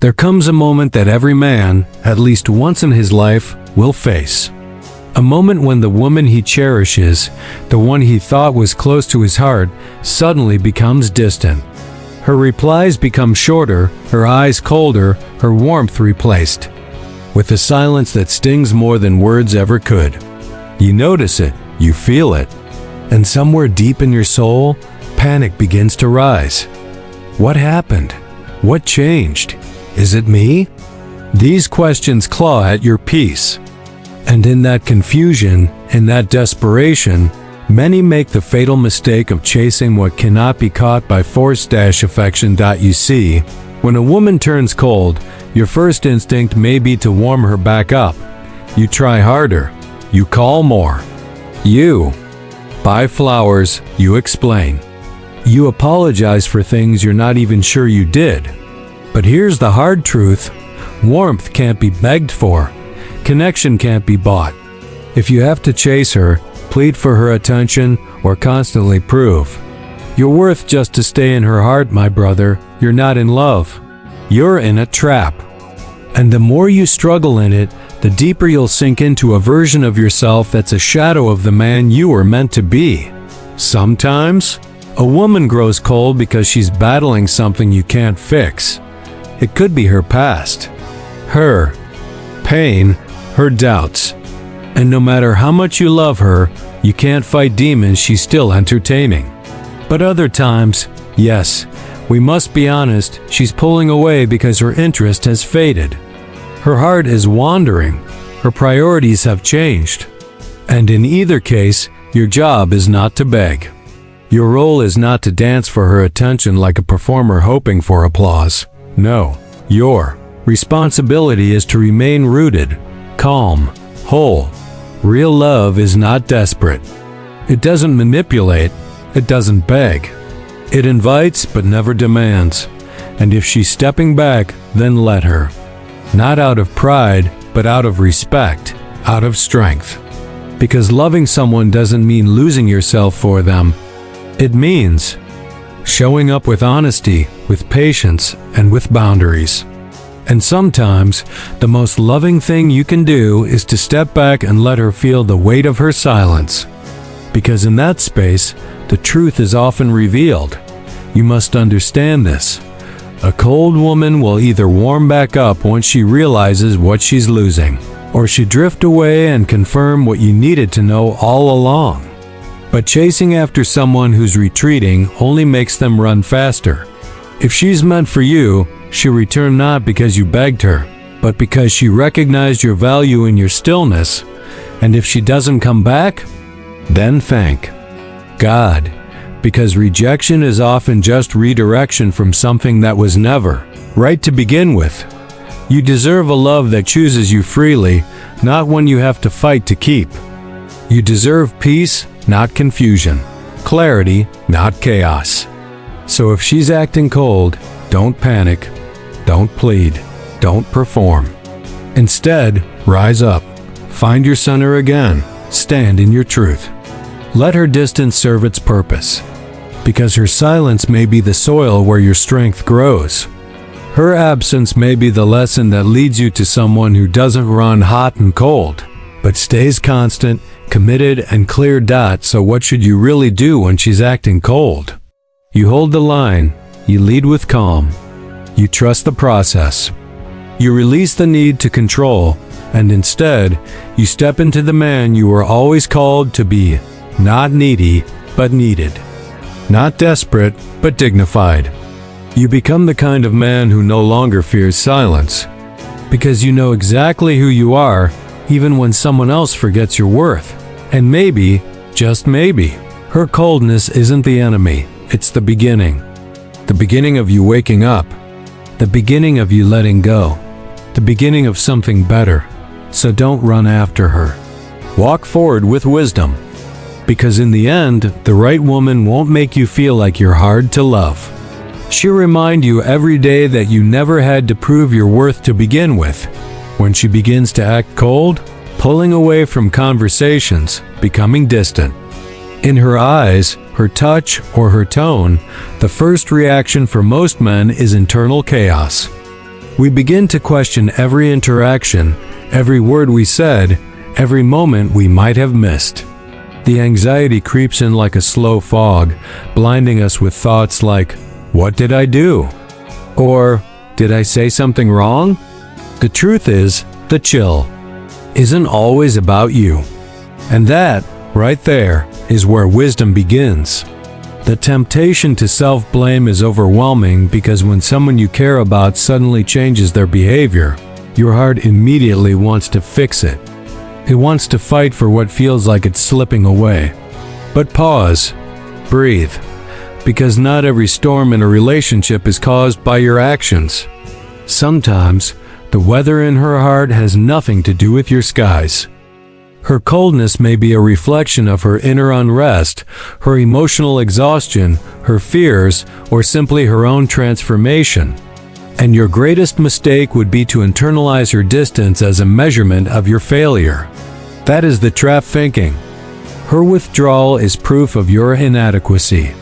There comes a moment that every man, at least once in his life, will face. A moment when the woman he cherishes, the one he thought was close to his heart, suddenly becomes distant. Her replies become shorter, her eyes colder, her warmth replaced, with a silence that stings more than words ever could. You notice it, you feel it, and somewhere deep in your soul, panic begins to rise. What happened? What changed? Is it me? These questions claw at your peace. And in that confusion, in that desperation, many make the fatal mistake of chasing what cannot be caught by force-affection. You see, when a woman turns cold, your first instinct may be to warm her back up. You try harder. You call more. You buy flowers. You explain. You apologize for things you're not even sure you did. But here's the hard truth. Warmth can't be begged for. Connection can't be bought. If you have to chase her, plead for her attention, or constantly prove your worth just to stay in her heart, my brother, you're not in love. You're in a trap. And the more you struggle in it, the deeper you'll sink into a version of yourself that's a shadow of the man you were meant to be. Sometimes, a woman grows cold because she's battling something you can't fix. It could be her past, her pain, her doubts. And no matter how much you love her, you can't fight demons she's still entertaining. But other times, yes, we must be honest, she's pulling away because her interest has faded. Her heart is wandering. Her priorities have changed. And in either case, your job is not to beg. Your role is not to dance for her attention like a performer hoping for applause. No, your responsibility is to remain rooted, calm, whole. Real love is not desperate. It doesn't manipulate. It doesn't beg. It invites but never demands. And if she's stepping back, then let her. Not out of pride, but out of respect, out of strength. Because loving someone doesn't mean losing yourself for them. It means showing up with honesty, with patience, and with boundaries. And sometimes, the most loving thing you can do is to step back and let her feel the weight of her silence. Because in that space, the truth is often revealed. You must understand this. A cold woman will either warm back up once she realizes what she's losing, or she drift away and confirm what you needed to know all along. But chasing after someone who's retreating only makes them run faster. If she's meant for you, she'll return not because you begged her, but because she recognized your value in your stillness. And if she doesn't come back, then thank God, because rejection is often just redirection from something that was never right to begin with. You deserve a love that chooses you freely, not one you have to fight to keep. You deserve peace, not confusion, clarity, not chaos. So if she's acting cold, don't panic, don't plead, don't perform. Instead, rise up, find your center again, stand in your truth. Let her distance serve its purpose, because her silence may be the soil where your strength grows. Her absence may be the lesson that leads you to someone who doesn't run hot and cold, but stays constant, committed, and clear. So what should you really do when she's acting cold? You hold the line, you lead with calm, you trust the process, you release the need to control, and instead, you step into the man you were always called to be. Not needy, but needed. Not desperate, but dignified. You become the kind of man who no longer fears silence, because you know exactly who you are, even when someone else forgets your worth. And maybe, just maybe, her coldness isn't the enemy, it's the beginning. The beginning of you waking up. The beginning of you letting go. The beginning of something better. So don't run after her. Walk forward with wisdom. Because in the end, the right woman won't make you feel like you're hard to love. She'll remind you every day that you never had to prove your worth to begin with. When she begins to act cold, pulling away from conversations, becoming distant. In her eyes, her touch, or her tone, the first reaction for most men is internal chaos. We begin to question every interaction, every word we said, every moment we might have missed. The anxiety creeps in like a slow fog, blinding us with thoughts like, "What did I do?" Or, "Did I say something wrong?" The truth is, the chill isn't always about you. And that, right there, is where wisdom begins. The temptation to self-blame is overwhelming because when someone you care about suddenly changes their behavior, your heart immediately wants to fix it. It wants to fight for what feels like it's slipping away. But pause, breathe, because not every storm in a relationship is caused by your actions. Sometimes, the weather in her heart has nothing to do with your skies. Her coldness may be a reflection of her inner unrest, her emotional exhaustion, her fears, or simply her own transformation. And your greatest mistake would be to internalize her distance as a measurement of your failure. That is the trap thinking. Her withdrawal is proof of your inadequacy.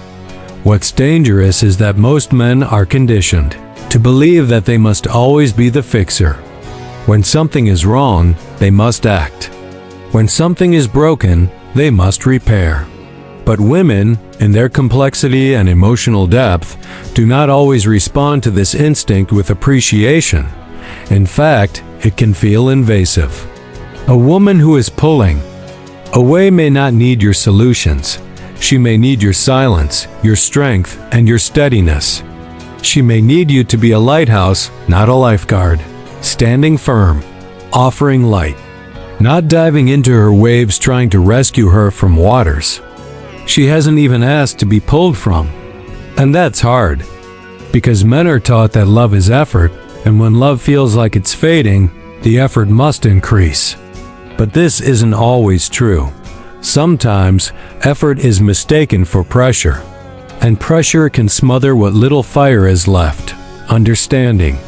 What's dangerous is that most men are conditioned to believe that they must always be the fixer. When something is wrong, they must act. When something is broken, they must repair. But women, in their complexity and emotional depth, do not always respond to this instinct with appreciation. In fact, it can feel invasive. A woman who is pulling away may not need your solutions. She may need your silence, your strength, and your steadiness. She may need you to be a lighthouse, not a lifeguard, standing firm, offering light, not diving into her waves trying to rescue her from waters she hasn't even asked to be pulled from. And that's hard, because men are taught that love is effort, and when love feels like it's fading, the effort must increase. But this isn't always true. Sometimes, effort is mistaken for pressure, and pressure can smother what little fire is left. Understanding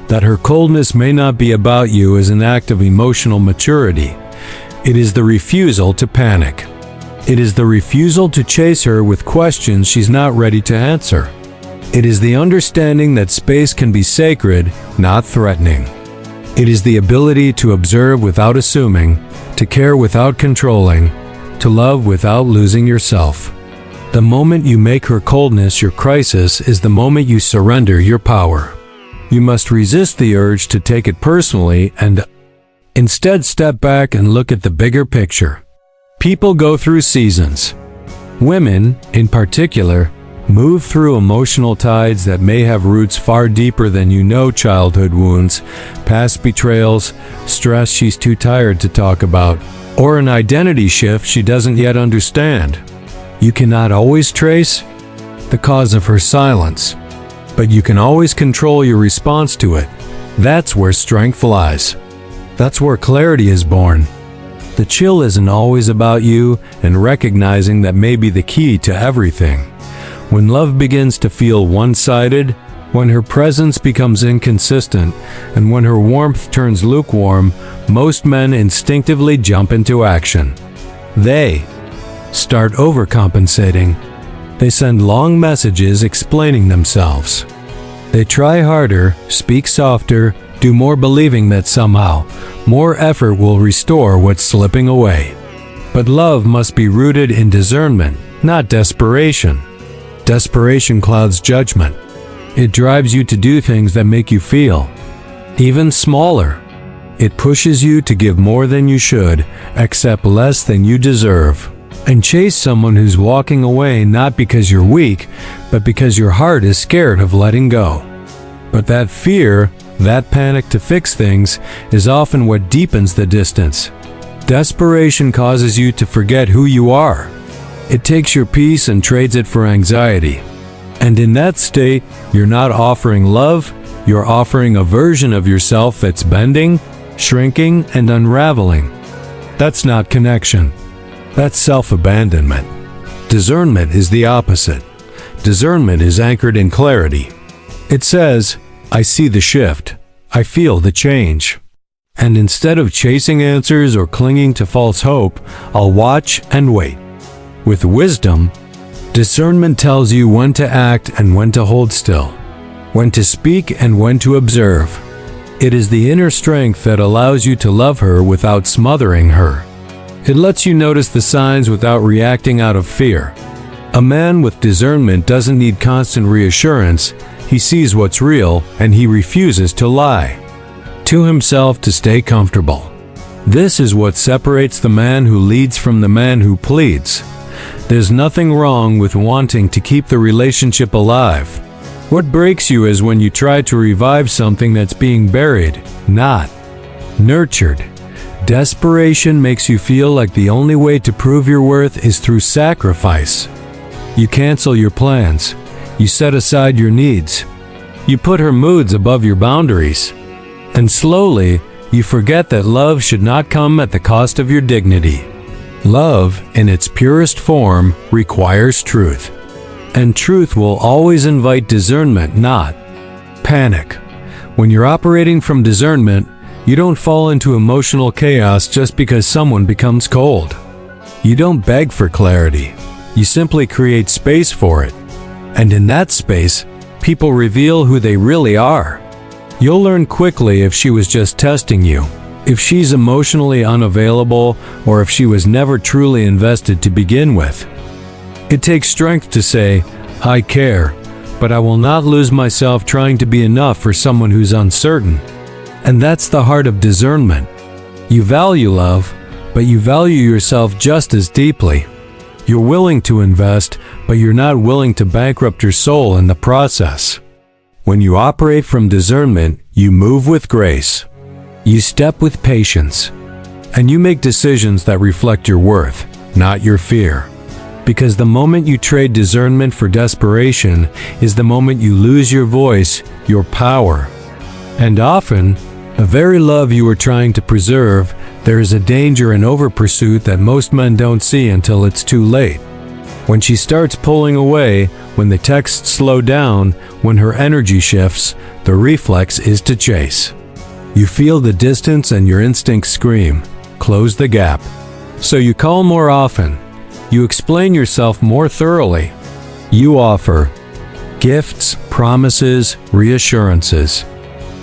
that her coldness may not be about you is an act of emotional maturity. It is the refusal to panic. It is the refusal to chase her with questions she's not ready to answer. It is the understanding that space can be sacred, not threatening. It is the ability to observe without assuming, to care without controlling, to love without losing yourself. The moment you make her coldness your crisis is the moment you surrender your power. You must resist the urge to take it personally and instead step back and look at the bigger picture. People go through seasons. Women, in particular, move through emotional tides that may have roots far deeper than you know: childhood wounds, past betrayals, stress she's too tired to talk about, or an identity shift she doesn't yet understand. You cannot always trace the cause of her silence, but you can always control your response to it. That's where strength lies. That's where clarity is born. The chill isn't always about you, and recognizing that may be the key to everything. When love begins to feel one-sided, when her presence becomes inconsistent, and when her warmth turns lukewarm, most men instinctively jump into action. They start overcompensating. They send long messages explaining themselves. They try harder, speak softer, do more, believing that somehow more effort will restore what's slipping away. But love must be rooted in discernment, not desperation. Desperation clouds judgment. It drives you to do things that make you feel even smaller. It pushes you to give more than you should, accept less than you deserve, and chase someone who's walking away not because you're weak, but because your heart is scared of letting go. But that fear, that panic to fix things, is often what deepens the distance. Desperation causes you to forget who you are. It takes your peace and trades it for anxiety. And in that state, you're not offering love, you're offering a version of yourself that's bending, shrinking, and unraveling. That's not connection. That's self-abandonment. Discernment is the opposite. Discernment is anchored in clarity. It says, I see the shift. I feel the change. And instead of chasing answers or clinging to false hope, I'll watch and wait. With wisdom, discernment tells you when to act and when to hold still. when to speak and when to observe. It is the inner strength that allows you to love her without smothering her. It lets you notice the signs without reacting out of fear. A man with discernment doesn't need constant reassurance. He sees what's real and he refuses to lie to himself to stay comfortable. This is what separates the man who leads from the man who pleads. There's nothing wrong with wanting to keep the relationship alive. What breaks you is when you try to revive something that's being buried, not nurtured. Desperation makes you feel like the only way to prove your worth is through sacrifice. You cancel your plans. You set aside your needs. You put her moods above your boundaries. And slowly, you forget that love should not come at the cost of your dignity. Love, in its purest form, requires truth. And truth will always invite discernment, not panic. When you're operating from discernment, you don't fall into emotional chaos just because someone becomes cold. You don't beg for clarity. You simply create space for it. And in that space, people reveal who they really are. You'll learn quickly if she was just testing you, if she's emotionally unavailable, or if she was never truly invested to begin with. It takes strength to say, "I care, but I will not lose myself trying to be enough for someone who's uncertain." And that's the heart of discernment. You value love, but you value yourself just as deeply. You're willing to invest, but you're not willing to bankrupt your soul in the process. When you operate from discernment, you move with grace. You step with patience. And you make decisions that reflect your worth, not your fear. Because the moment you trade discernment for desperation is the moment you lose your voice, your power. And often, the very love you are trying to preserve, there is a danger in overpursuit that most men don't see until it's too late. When she starts pulling away, when the texts slow down, when her energy shifts, the reflex is to chase. You feel the distance and your instincts scream, "Close the gap." So you call more often. You explain yourself more thoroughly. You offer gifts, promises, reassurances.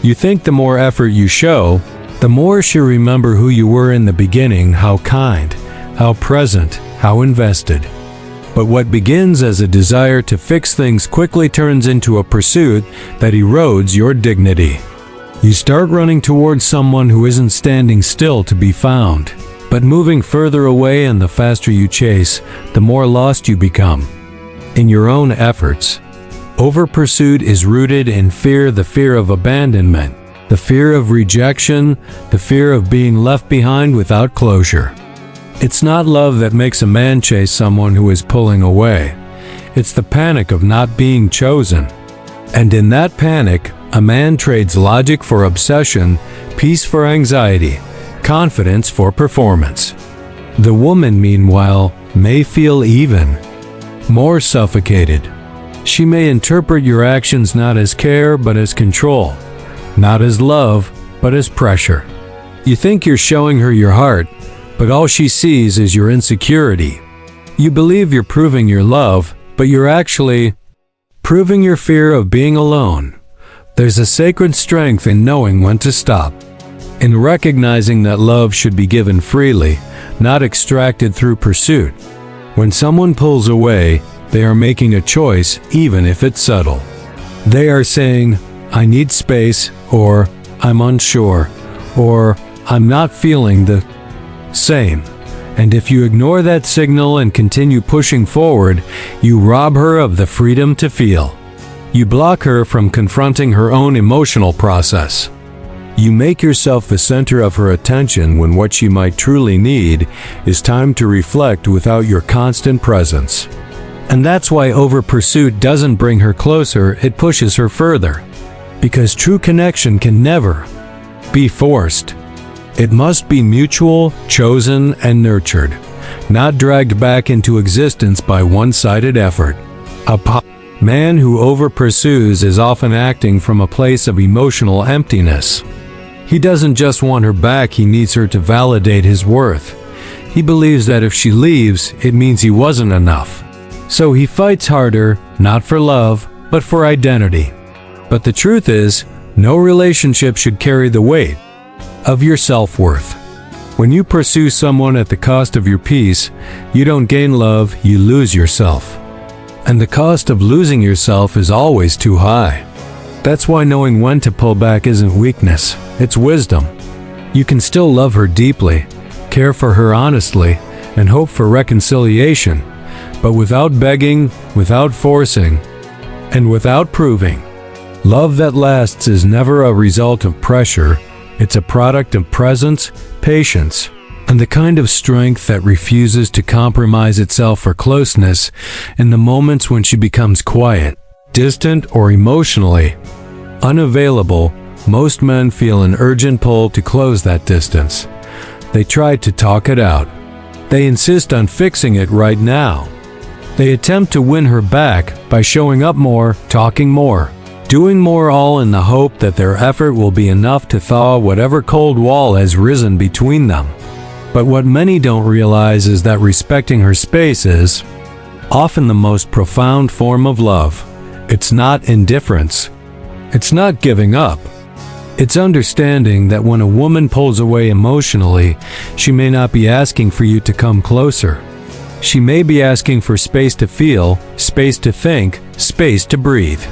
You think the more effort you show, the more she'll remember who you were in the beginning, how kind, how present, how invested. But what begins as a desire to fix things quickly turns into a pursuit that erodes your dignity. You start running towards someone who isn't standing still to be found, but moving further away, and the faster you chase, the more lost you become in your own efforts. Overpursuit is rooted in fear, the fear of abandonment, the fear of rejection, the fear of being left behind without closure. It's not love that makes a man chase someone who is pulling away. It's the panic of not being chosen. And in that panic, a man trades logic for obsession, peace for anxiety, confidence for performance. The woman, meanwhile, may feel even more suffocated. She may interpret your actions not as care but as control, not as love but as pressure. You think you're showing her your heart, but all she sees is your insecurity. You believe you're proving your love, but you're actually proving your fear of being alone. There's a sacred strength in knowing when to stop, in recognizing that love should be given freely, not extracted through pursuit. When someone pulls away, they are making a choice, even if it's subtle. They are saying, "I need space," or "I'm unsure," or "I'm not feeling the same." And if you ignore that signal and continue pushing forward, you rob her of the freedom to feel. You block her from confronting her own emotional process. You make yourself the center of her attention when what she might truly need is time to reflect without your constant presence. And that's why overpursuit doesn't bring her closer, it pushes her further. Because true connection can never be forced. It must be mutual, chosen, and nurtured, not dragged back into existence by one-sided effort. A man who overpursues is often acting from a place of emotional emptiness. He doesn't just want her back, he needs her to validate his worth. He believes that if she leaves, it means he wasn't enough. So he fights harder, not for love, but for identity. But the truth is, no relationship should carry the weight of your self-worth. When you pursue someone at the cost of your peace, you don't gain love, you lose yourself. And the cost of losing yourself is always too high. That's why knowing when to pull back isn't weakness, it's wisdom. You can still love her deeply, care for her honestly, and hope for reconciliation, but without begging, without forcing, and without proving. Love that lasts is never a result of pressure, it's a product of presence, patience, and the kind of strength that refuses to compromise itself for closeness in the moments when she becomes quiet, distant, or emotionally unavailable. Most men feel an urgent pull to close that distance. They try to talk it out. They insist on fixing it right now. They attempt to win her back by showing up more, talking more, doing more, all in the hope that their effort will be enough to thaw whatever cold wall has risen between them. But what many don't realize is that respecting her space is often the most profound form of love. It's not indifference. It's not giving up. It's understanding that when a woman pulls away emotionally, she may not be asking for you to come closer. She may be asking for space to feel, space to think, space to breathe.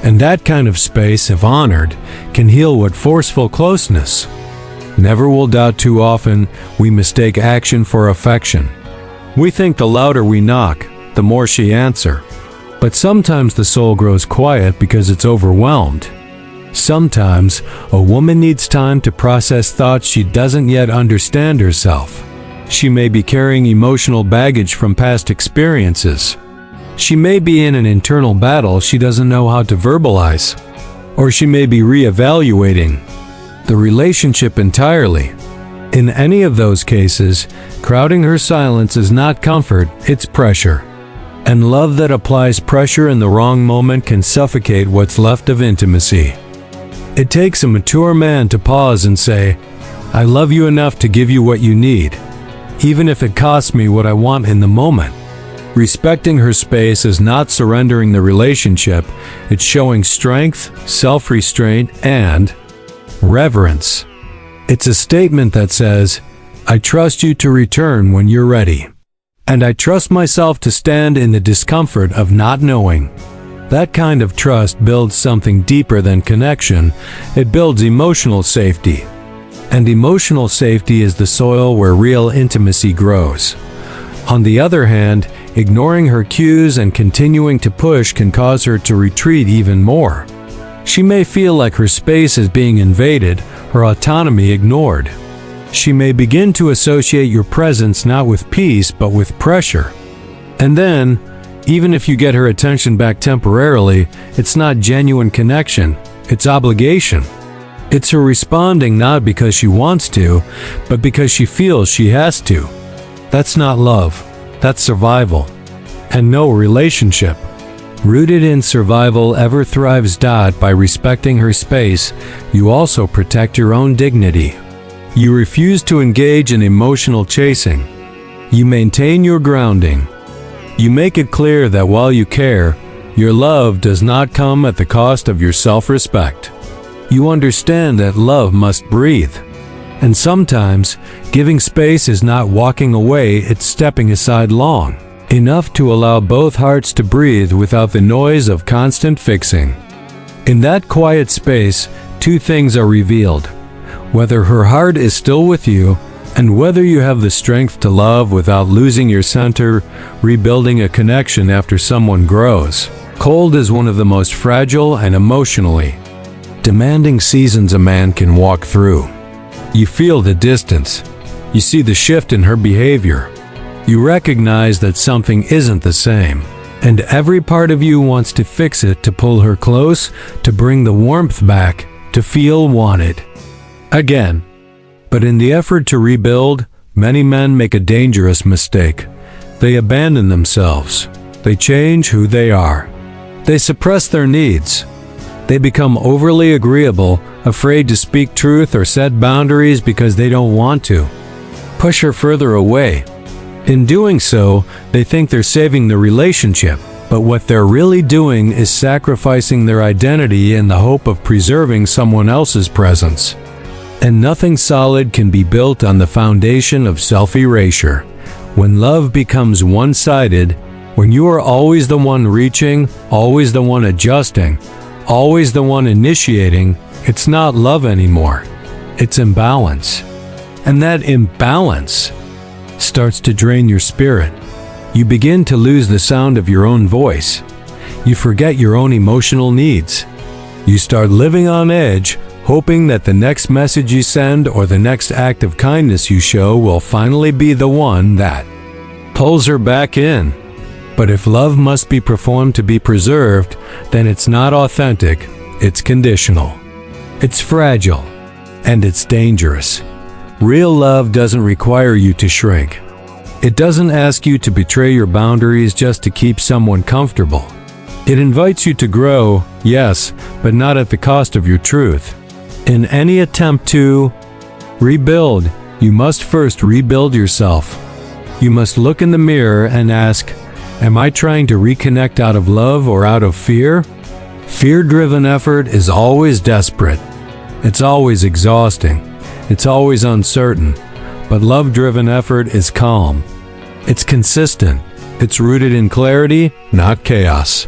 And that kind of space, if honored, can heal what forceful closeness never will. Too often, we mistake action for affection. We think the louder we knock, the more she answers. But sometimes the soul grows quiet because it's overwhelmed. Sometimes, a woman needs time to process thoughts she doesn't yet understand herself. She may be carrying emotional baggage from past experiences. She may be in an internal battle she doesn't know how to verbalize. Or she may be reevaluating the relationship entirely. In any of those cases, crowding her silence is not comfort, it's pressure. And love that applies pressure in the wrong moment can suffocate what's left of intimacy. It takes a mature man to pause and say, "I love you enough to give you what you need, even if it costs me what I want in the moment." Respecting her space is not surrendering the relationship, it's showing strength, self-restraint, and reverence. It's a statement that says, "I trust you to return when you're ready. And I trust myself to stand in the discomfort of not knowing." That kind of trust builds something deeper than connection. It builds emotional safety. And emotional safety is the soil where real intimacy grows. On the other hand, ignoring her cues and continuing to push can cause her to retreat even more. She may feel like her space is being invaded, her autonomy ignored. She may begin to associate your presence not with peace but with pressure. And then, even if you get her attention back temporarily, it's not genuine connection, it's obligation. It's her responding not because she wants to, but because she feels she has to. That's not love, that's survival. And no relationship rooted in survival ever thrives. By respecting her space, you also protect your own dignity. You refuse to engage in emotional chasing. You maintain your grounding. You make it clear that while you care, your love does not come at the cost of your self-respect. You understand that love must breathe. And sometimes, giving space is not walking away, it's stepping aside long enough to allow both hearts to breathe without the noise of constant fixing. In that quiet space, two things are revealed: whether her heart is still with you, and whether you have the strength to love without losing your center. Rebuilding a connection after someone grows cold is one of the most fragile and emotionally demanding seasons a man can walk through. You feel the distance. You see the shift in her behavior. You recognize that something isn't the same. And every part of you wants to fix it, to pull her close, to bring the warmth back, to feel wanted again. But in the effort to rebuild, many men make a dangerous mistake. They abandon themselves. They change who they are. They suppress their needs. They become overly agreeable, afraid to speak truth or set boundaries because they don't want to push her further away. In doing so, they think they're saving the relationship, But what they're really doing is sacrificing their identity in the hope of preserving someone else's presence. And nothing solid can be built on the foundation of self-erasure. When love becomes one-sided, when you are always the one reaching, always the one adjusting, always the one initiating, it's not love anymore. It's imbalance. And that imbalance starts to drain your spirit. You begin to lose the sound of your own voice. You forget your own emotional needs. You start living on edge, hoping that the next message you send or the next act of kindness you show will finally be the one that pulls her back in. But if love must be performed to be preserved, then it's not authentic, it's conditional. It's fragile, and it's dangerous. Real love doesn't require you to shrink. It doesn't ask you to betray your boundaries just to keep someone comfortable. It invites you to grow, yes, but not at the cost of your truth. In any attempt to rebuild, you must first rebuild yourself. You must look in the mirror and ask, am I trying to reconnect out of love or out of fear? Fear-driven effort is always desperate. It's always exhausting. It's always uncertain. But love-driven effort is calm. It's consistent. It's rooted in clarity, not chaos.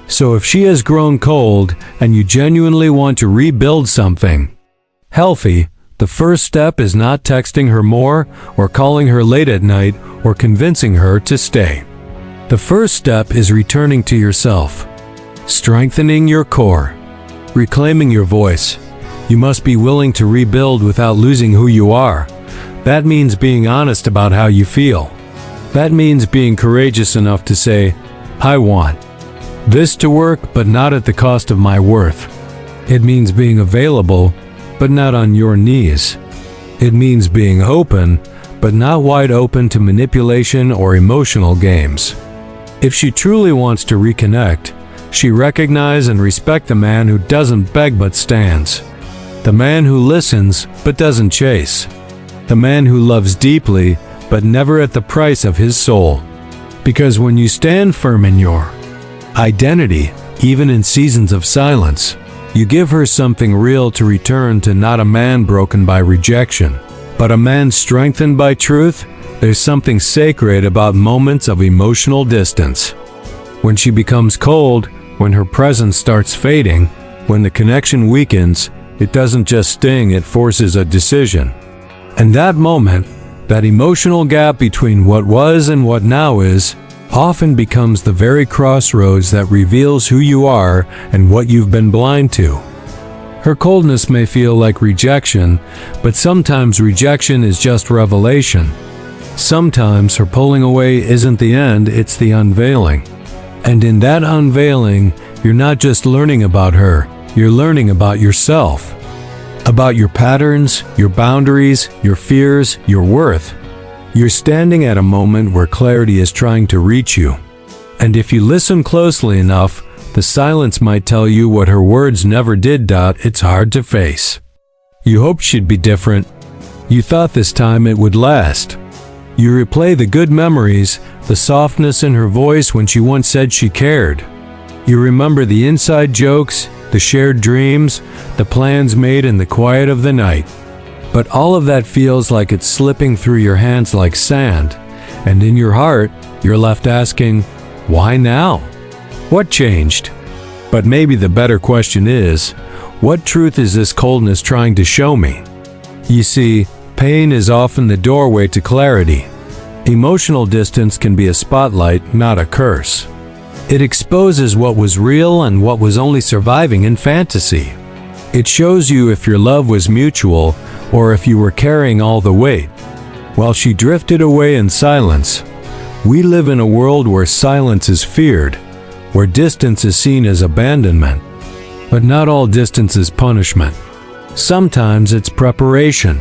So if she has grown cold and you genuinely want to rebuild something healthy, the first step is not texting her more or calling her late at night or convincing her to stay. The first step is returning to yourself, strengthening your core, reclaiming your voice. You must be willing to rebuild without losing who you are. That means being honest about how you feel. That means being courageous enough to say, I want this to work, but not at the cost of my worth. It means being available, but not on your knees. It means being open, but not wide open to manipulation or emotional games. If she truly wants to reconnect, she recognizes and respects the man who doesn't beg but stands. The man who listens but doesn't chase. The man who loves deeply but never at the price of his soul. Because when you stand firm in your identity, even in seasons of silence, you give her something real to return to, not a man broken by rejection, but a man strengthened by truth. There's something sacred about moments of emotional distance. When she becomes cold, when her presence starts fading, when the connection weakens, it doesn't just sting, it forces a decision. And that moment, that emotional gap between what was and what now is, often becomes the very crossroads that reveals who you are and what you've been blind to. Her coldness may feel like rejection, but sometimes rejection is just revelation. Sometimes her pulling away isn't the end, it's the unveiling. And in that unveiling, you're not just learning about her, you're learning about yourself. About your patterns, your boundaries, your fears, your worth. You're standing at a moment where clarity is trying to reach you. And if you listen closely enough, the silence might tell you what her words never did. It's hard to face. You hoped she'd be different. You thought this time it would last. You replay the good memories, the softness in her voice when she once said she cared. You remember the inside jokes, the shared dreams, the plans made in the quiet of the night. But all of that feels like it's slipping through your hands like sand, and in your heart, you're left asking, why now? What changed? But maybe the better question is, what truth is this coldness trying to show me? You see, pain is often the doorway to clarity. Emotional distance can be a spotlight, not a curse. It exposes what was real and what was only surviving in fantasy. It shows you if your love was mutual or if you were carrying all the weight. While she drifted away in silence, we live in a world where silence is feared, where distance is seen as abandonment. But not all distance is punishment. Sometimes it's preparation.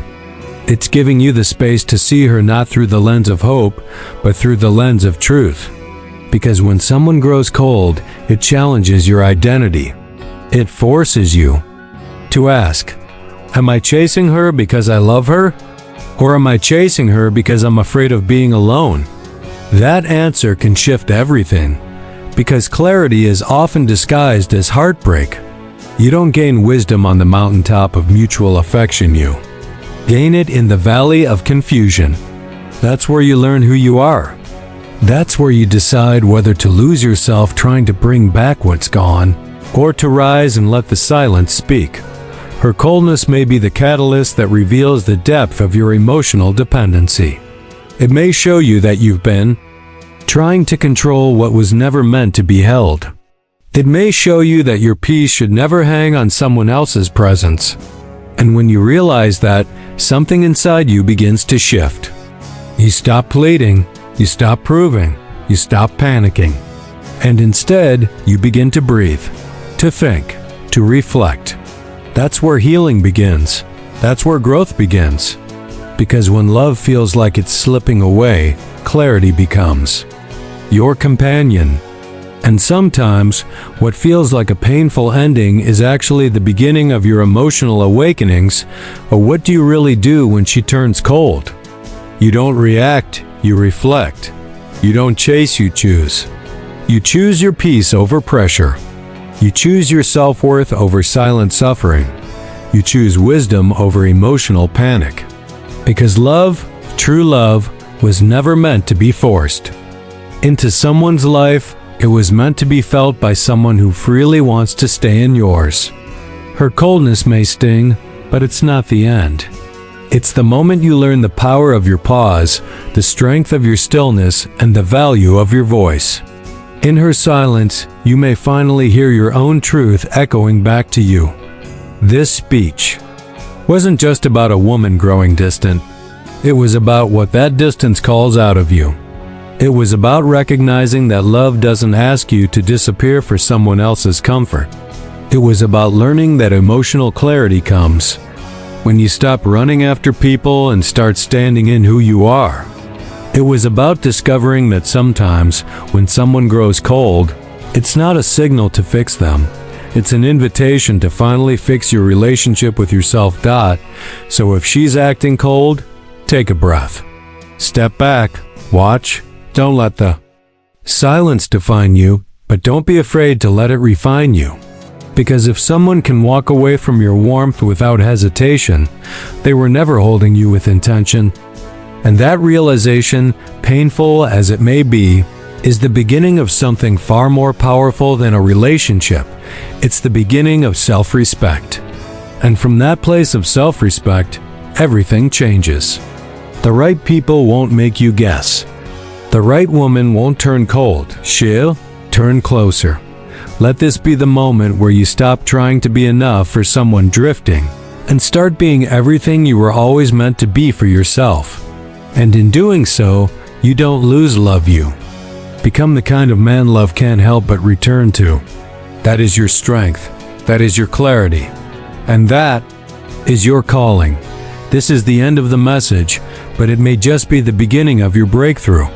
It's giving you the space to see her not through the lens of hope, but through the lens of truth. Because when someone grows cold, it challenges your identity. It forces you to ask, am I chasing her because I love her? Or am I chasing her because I'm afraid of being alone? That answer can shift everything. Because clarity is often disguised as heartbreak. You don't gain wisdom on the mountaintop of mutual affection, you gain it in the valley of confusion. That's where you learn who you are. That's where you decide whether to lose yourself trying to bring back what's gone, or to rise and let the silence speak. Her coldness may be the catalyst that reveals the depth of your emotional dependency. It may show you that you've been trying to control what was never meant to be held. It may show you that your peace should never hang on someone else's presence. And when you realize that, something inside you begins to shift. You stop pleading, you stop proving, you stop panicking. And instead, you begin to breathe, to think, to reflect. That's where healing begins. That's where growth begins. Because when love feels like it's slipping away, clarity becomes your companion. And sometimes, what feels like a painful ending is actually the beginning of your emotional awakenings. Or what do you really do when she turns cold? You don't react, you reflect. You don't chase, you choose. You choose your peace over pressure. You choose your self-worth over silent suffering. You choose wisdom over emotional panic. Because love, true love, was never meant to be forced into someone's life. It was meant to be felt by someone who freely wants to stay in yours. Her coldness may sting, but it's not the end. It's the moment you learn the power of your pause, the strength of your stillness, and the value of your voice. In her silence, you may finally hear your own truth echoing back to you. This speech wasn't just about a woman growing distant. It was about what that distance calls out of you. It was about recognizing that love doesn't ask you to disappear for someone else's comfort. It was about learning that emotional clarity comes when you stop running after people and start standing in who you are. It was about discovering that sometimes, when someone grows cold, it's not a signal to fix them. It's an invitation to finally fix your relationship with yourself. So if she's acting cold, take a breath. Step back, watch. Don't let the silence define you, but don't be afraid to let it refine you. Because if someone can walk away from your warmth without hesitation, they were never holding you with intention. And that realization, painful as it may be, is the beginning of something far more powerful than a relationship. It's the beginning of self-respect. And from that place of self-respect, everything changes. The right people won't make you guess. The right woman won't turn cold. She'll turn closer. Let this be the moment where you stop trying to be enough for someone drifting and start being everything you were always meant to be for yourself. And in doing so, you don't lose love. You become the kind of man love can't help but return to. That is your strength. That is your clarity. And that is your calling. This is the end of the message, but it may just be the beginning of your breakthrough.